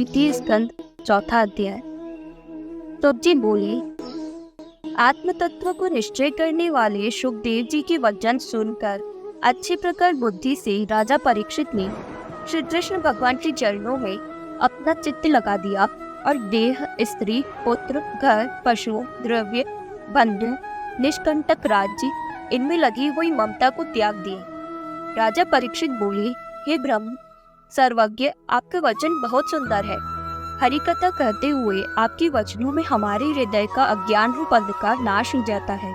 द्वितीय स्कंद चौथा अध्याय। तुबजी बोले, आत्म तत्व को निश्चय करने वाले सुखदेव जी के वचन सुनकर अच्छे प्रकार बुद्धि से राजा परीक्षित ने श्री कृष्ण भगवान के चरणों में अपना चित्त लगा दिया और देह, स्त्री, पुत्र, घर, पशु, द्रव्य, बंधु, निष्कंटक राज्य, इनमें लगी हुई ममता को त्याग दिए। राजा परीक्षित बोले, हे ब्रह्म सर्वज्ञ, आपके वचन बहुत सुंदर है। हरि कथा कहते हुए आपके वचनों में हमारे हृदय का अज्ञान रूप अंधकार नाश हो जाता है।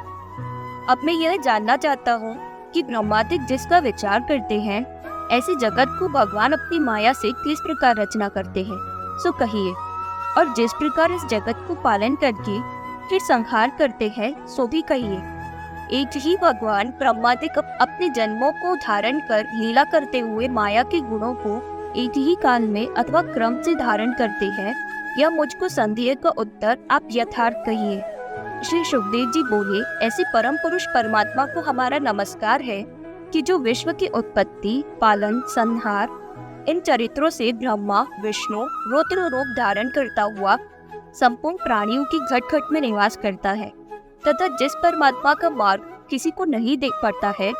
अब मैं यह जानना चाहता हूँ कि ब्रह्मादिक जिसका विचार करते हैं, ऐसे जगत को भगवान अपनी माया से किस प्रकार रचना करते हैं, सो कहिए। और जिस प्रकार इस जगत को पालन करके फिर संहार करते हैं, सो भी कहिए। एक ही भगवान ब्रह्मादिक अपने जन्मों को धारण कर लीला करते हुए माया के गुणों को एक ही काल में अथवा क्रम से धारण करते हैं, यह मुझको संदेह का उत्तर आप यथार्थ कहिए। श्री सुखदेव जी बोले, ऐसे परम पुरुष परमात्मा को हमारा नमस्कार है कि जो विश्व की उत्पत्ति, पालन, संहार इन चरित्रों से ब्रह्मा, विष्णु, रुद्र रूप धारण करता हुआ संपूर्ण प्राणियों की घट घट में निवास करता है, तथा जिस परमात्मा का मार्ग किसी को नहीं देख पड़ता है,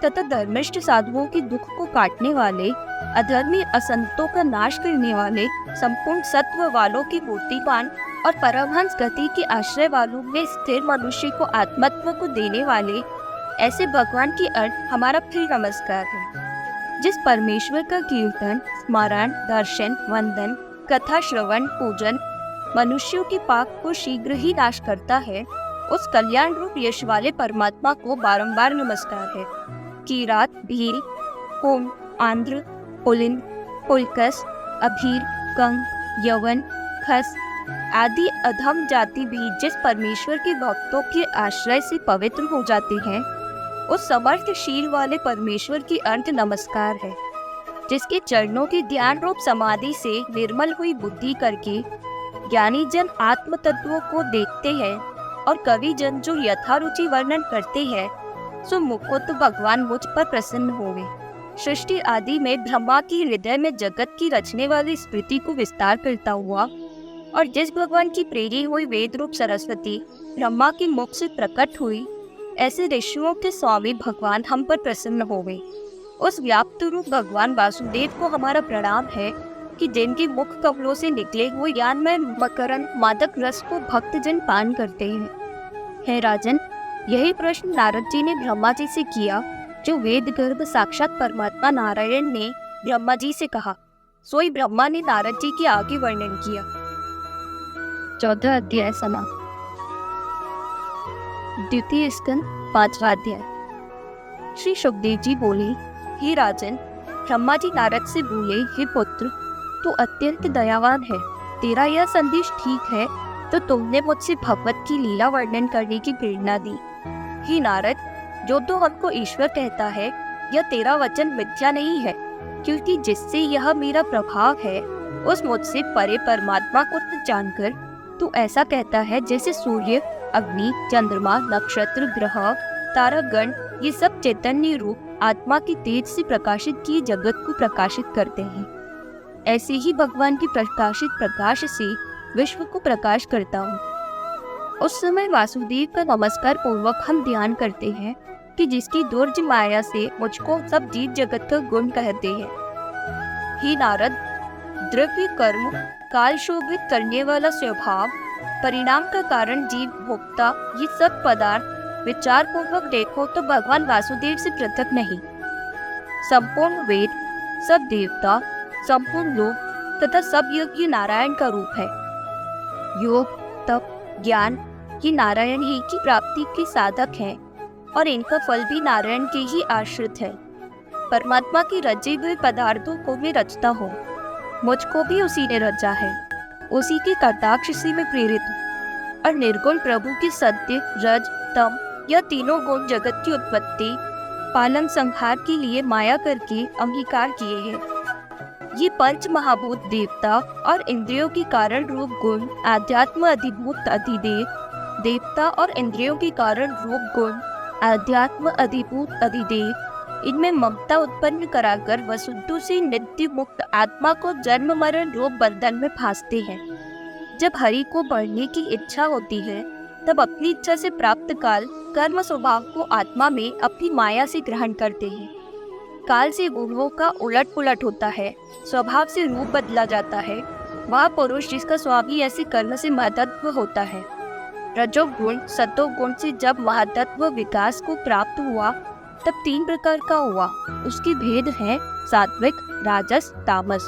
तथा धर्मिष्ठ साधुओं के दुख को काटने वाले, अधर्मी असंतों का नाश करने वाले, संपूर्ण सत्व वालों की मूर्तिमान और परमहंस गति के आश्रय वालों में स्थिर मनुष्य को आत्मत्व को देने वाले ऐसे भगवान की अर्थ हमारा फिर नमस्कार है। जिस परमेश्वर का कीर्तन, स्मरण, दर्शन, वंदन, कथा श्रवण, पूजन मनुष्यों के पाप को शीघ्र ही नाश करता है, उस कल्याण रूप यश वाले परमात्मा को बारंबार नमस्कार है। कीरात, भील, होम, आंध्र, पुलिन, पुलकस, अभीर, कंक, यवन, खस आदि अधम जाति भी जिस परमेश्वर के भक्तों के आश्रय से पवित्र हो जाते हैं, उस समर्थशील वाले परमेश्वर की अंत नमस्कार है। जिसके चरणों की ध्यान रूप समाधि से निर्मल हुई बुद्धि करके ज्ञानी जन आत्म तत्वों को देखते हैं और कवि जन जो यथारुचि वर्णन करते हैं, सो मुकुट भगवान मुझ पर प्रसन्न होवे। सृष्टि आदि में ब्रह्मा की हृदय में जगत की रचने वाली स्मृति को विस्तार करता हुआ और जिस भगवान की प्रेरी हुई वेद रूप सरस्वती ब्रह्मा के मुख से प्रकट हुई, ऐसे ऋषियों के स्वामी भगवान हम पर प्रसन्न होवे। उस व्याप्त रूप भगवान वासुदेव को हमारा प्रणाम है कि जिनके मुख कमलों से निकले हुए ज्ञान में मकरंद मादक रस को भक्तजन पान करते हैं। हे राजन, यही प्रश्न नारद जी ने ब्रह्मा जी से किया, जो वेद गर्भ साक्षात परमात्मा नारायण ने ब्रह्मा जी से कहा। सोई ब्रह्मा ने नारद जी के आगे वर्णन किया। चौथा अध्याय समाप्त। द्वितीय स्कंद पांचवा अध्याय। श्री सुखदेव जी बोले, हे राजन, ब्रह्मा जी नारद से बोले, हे पुत्र, तू अत्यंत दयावान है। तेरा यह संदेश ठीक है, तो तुमने मुझसे भगवत की लीला वर्णन करने की प्रेरणा दी। हे नारद, जो तू हमको ईश्वर कहता है, यह तेरा वचन मिथ्या नहीं है, क्योंकि जिससे यह मेरा प्रभाव है, उस मुझसे परे परमात्मा को जानकर तू ऐसा कहता है जैसे सूर्य, अग्नि, चंद्रमा, नक्षत्र, ग्रह, तारागण ये सब चैतन्य रूप आत्मा की तेज से प्रकाशित किए जगत को प्रकाशित करते हैं। ऐसे ही भगवान की प्रकाशित प्रकाश से विश्व को प्रकाश करता हूँ। उस समय वासुदेव का नमस्कार पूर्वक हम ध्यान करते हैं कि जिसकी दुर्ज माया से मुझको सब जीव जगत का गुण कहते हैं। हे नारद, द्रव्य, कर्म, काल शोभित करने वाला स्वभाव, परिणाम का कारण जीव, भोक्ता, ये सब पदार्थ विचार पूर्वक देखो तो भगवान वासुदेव से पृथक नहीं। संपूर्ण वेद, सब देवता, संपूर्ण लोक तथा सब यज्ञ नारायण का रूप है। योग, तप, ज्ञान ये नारायण ही की प्राप्ति के साधक हैं और इनका फल भी नारायण के ही आश्रित है। परमात्मा की रचे हुए पदार्थों को मैं रचता हूँ, मुझको भी उसी ने रचा है। उसी के कटाक्ष से मैं प्रेरित हूँ और निर्गुण प्रभु के सत्य, रज, तम यह तीनों गुण जगत की उत्पत्ति, पालन, संहार के लिए माया करके अंगीकार किए हैं। ये पंच महाभूत देवता और इंद्रियों के कारण रूप गुण, आध्यात्म अधिभूत अधिदेव, देवता और इंद्रियों के कारण रूप गुण, आध्यात्म अधिभूत अधिदेव, इनमें ममता उत्पन्न कराकर वसुद्धु से नित्य मुक्त आत्मा को जन्म मरण रूप बंधन में फांसते हैं। जब हरि को बढ़ने की इच्छा होती है तब अपनी इच्छा से प्राप्त काल कर्म स्वभाव को आत्मा में अपनी माया से ग्रहण करते हैं। काल से गुणों का उलट पुलट होता है, स्वभाव से रूप बदला जाता है। वह पुरुष जिसका स्वामी ऐसे कर्म से महतत्व होता है। रजोगुण सतोगुण से जब महतत्व विकास को प्राप्त हुआ तब 3 प्रकार का हुआ। उसके भेद हैं सात्विक, राजस, तामस।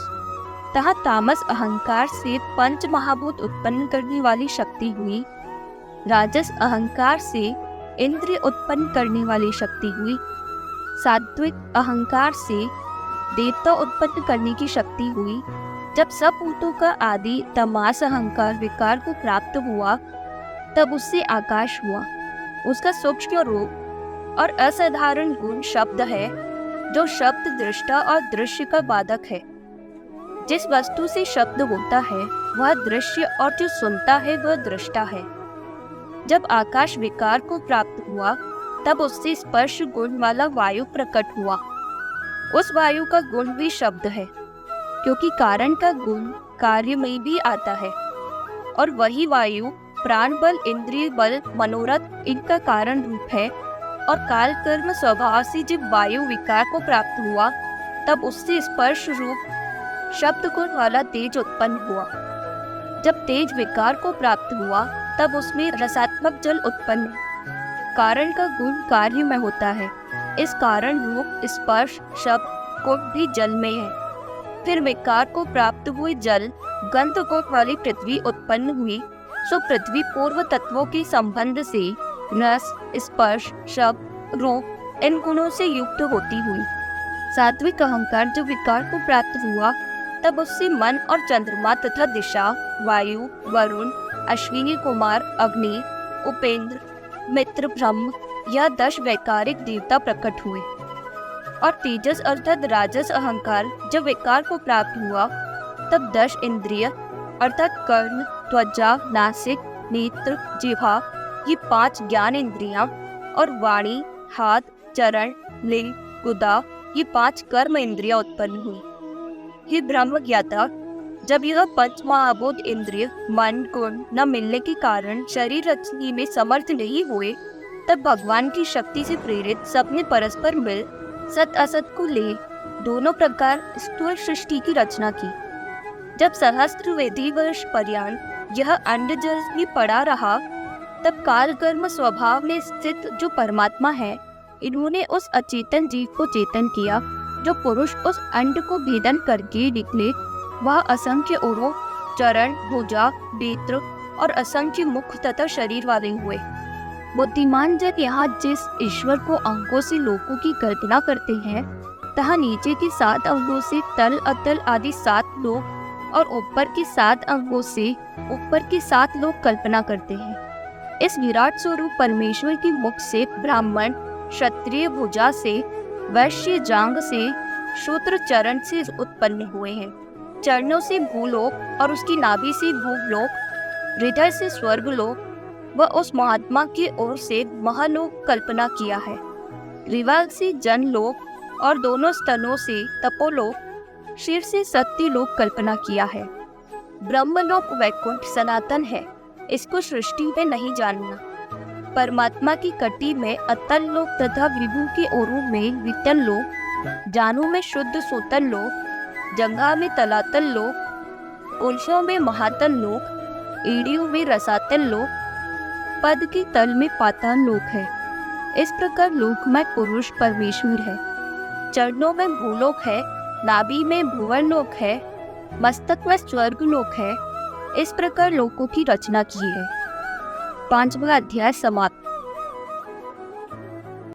तथा तामस अहंकार से पंच महाभूत उत्पन्न करने वाली शक्ति हुई। राजस अहंकार से इंद्रिय उत्पन्न करने वाली शक्ति हुई। सात्विक अहंकार से देवता उत्पन्न करने की शक्ति हुई। जब सब भूतों का आदि तमास अहंकार विकार को प्राप्त हुआ तब उससे आकाश हुआ। उसका सूक्ष्म रूप और असाधारण गुण शब्द है, जो शब्द दृष्टा और दृश्य का बाधक है। जिस वस्तु से शब्द होता है वह दृश्य और जो सुनता है वह दृष्टा है। जब आकाश विकार को प्राप्त हुआ तब उससे स्पर्श गुण वाला वायु प्रकट हुआ। उस वायु का गुण भी शब्द है, क्योंकि कारण का गुण कार्य में भी आता है। और वही वायु प्राण बल, इंद्रिय बल, मनोरथ इनका कारण रूप है। और काल कर्म स्वभाव से जब वायु विकार को प्राप्त हुआ तब उससे स्पर्श रूप शब्द गुण वाला तेज उत्पन्न हुआ। जब तेज विकार को प्राप्त हुआ तब उसमें रसात्मक जल उत्पन्न। कारण का गुण कार्य में होता है। इस कारण रूप स्पर्श शब्द गुण भी जल में है। फिर विकार को प्राप्त हुए जल गंध गुण वाली पृथ्वी उत्पन्न हुई। सो पृथ्वी पूर्व तत्वों के संबंध से रस, स्पर्श, शब्द, रूप इन गुणों से युक्त होती हुई। सात्विक अहंकार जब विकार को प्राप्त हुआ तब उससे मन और चंद्रमा तथा दिशा, वायु, वरुण, अश्विनी कुमार, अग्नि, उपेंद्र, मित्र, ब्रह्म यह 10 वैकारिक देवता प्रकट हुए। और तेजस अर्थात राजस अहंकार जब विकार को प्राप्त हुआ तब 10 इंद्रिय अर्थात कर्ण, त्वचा, नासिक, नेत्र, जिह्वा ये 5 ज्ञान इंद्रियां और वाणी, हाथ, चरण, लिंग, गुदा ये 5 कर्म इंद्रियां उत्पन्न हुई। हे ब्रह्म ज्ञाता, जब यह पंच महाभूत इंद्रिय मन गुण न मिलने के कारण शरीर रचने में समर्थ नहीं हुए तब भगवान की शक्ति से प्रेरित सबने परस्पर मिल सत असत को ले दोनों प्रकार स्थूल सृष्टि की रचना की। जब सहस्त्र वेदी वर्ष पर्यंत यह अंड जल में पड़ा रहा तब काल कर्म स्वभाव में स्थित जो परमात्मा है, इन्होंने उस अचेतन जीव को चेतन किया। जो पुरुष उस अंड को भेदन करके निकले वह असंख्य उरों, चरण, भुजा, नेत्र और असंख्य मुख तथा शरीर वाले हुए। बुद्धिमान जन यहाँ जिस ईश्वर को अंगों से लोकों की कल्पना करते हैं, तहाँ नीचे के 7 अंगों से तल अतल आदि 7 लोक और ऊपर के 7 अंगों से ऊपर के 7 लोक कल्पना करते हैं। इस विराट स्वरूप परमेश्वर के मुख से ब्राह्मण, क्षत्रिय भुजा से, वैश्य जांग से, शूद्र चरण से उत्पन्न हुए हैं। चरणों से भूलोक और उसकी नाभि से भूलोक, हृदय से स्वर्गलोक व उस महात्मा की ओर से महालोक कल्पना किया है। ग्रीवा से जनलोक और दोनों स्तनों से तपोलोक, शीर से सत्यलोक कल्पना किया है। ब्रह्मलोक वैकुंठ सनातन है, इसको सृष्टि में नहीं जानना। परमात्मा की कटी में अतल लोक तथा विभु के ओरों में वितल लोक, जानू में शुद्ध सोतल लोक, जंघा में तलातल लोक, उल्फों में महातल लोक, एड़ियों में रसातल लोक, पद के तल में पाताल लोक है। इस प्रकार लोकमय पुरुष परमेश्वर है। चरणों में भूलोक है, नाभि में भुवन लोक है, मस्तक में स्वर्ग लोक है। इस प्रकार लोकों की रचना की है। 5वां अध्याय समाप्त।